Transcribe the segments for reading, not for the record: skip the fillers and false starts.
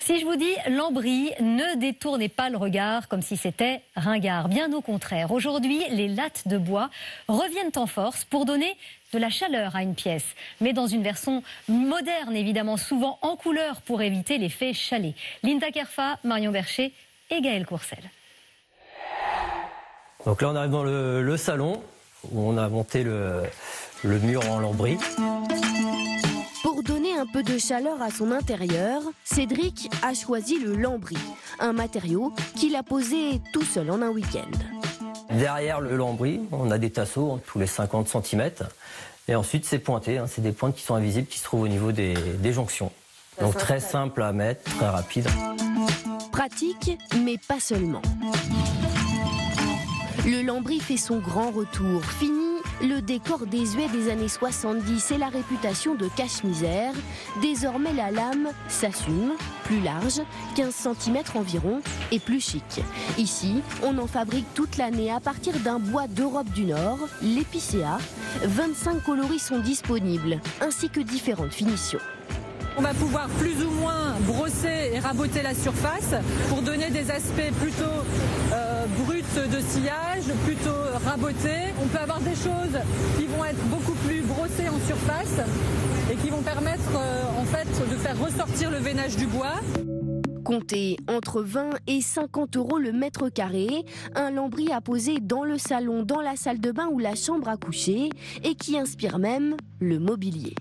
Si je vous dis lambris, ne détournez pas le regard comme si c'était ringard. Bien au contraire, aujourd'hui, les lattes de bois reviennent en force pour donner de la chaleur à une pièce. Mais dans une version moderne, évidemment, souvent en couleur pour éviter l'effet chalet. Linda Kerfa, Marion Bercher et Gaël Courcel. Donc là, on arrive dans le salon où on a monté le mur en lambris. Pour donner un peu de chaleur à son intérieur, Cédric a choisi le lambris, un matériau qu'il a posé tout seul en un week-end. Derrière le lambris, on a des tasseaux tous les 50 cm. Et ensuite, c'est pointé. C'est des pointes qui sont invisibles, qui se trouvent au niveau des jonctions. Donc très simple à mettre, très rapide. Pratique, mais pas seulement. Le lambris fait son grand retour. Fini le décor désuet des années 70 et la réputation de cache-misère. Désormais, la lame s'assume, plus large, 15 cm environ, et plus chic. Ici, on en fabrique toute l'année à partir d'un bois d'Europe du Nord, l'épicéa. 25 coloris sont disponibles, ainsi que différentes finitions. On va pouvoir plus ou moins brosser et raboter la surface pour donner des aspects plutôt bruts de sciage, plutôt rabotés. On peut avoir des choses qui vont être beaucoup plus brossées en surface et qui vont permettre en fait de faire ressortir le veinage du bois. Comptez entre 20 et 50 € le mètre carré, un lambris à poser dans le salon, dans la salle de bain ou la chambre à coucher et qui inspire même le mobilier.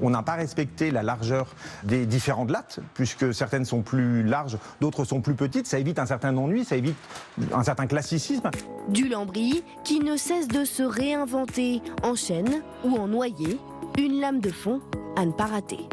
On n'a pas respecté la largeur des différentes lattes, puisque certaines sont plus larges, d'autres sont plus petites. Ça évite un certain ennui, ça évite un certain classicisme. Du lambris qui ne cesse de se réinventer en chêne ou en noyer, une lame de fond à ne pas rater.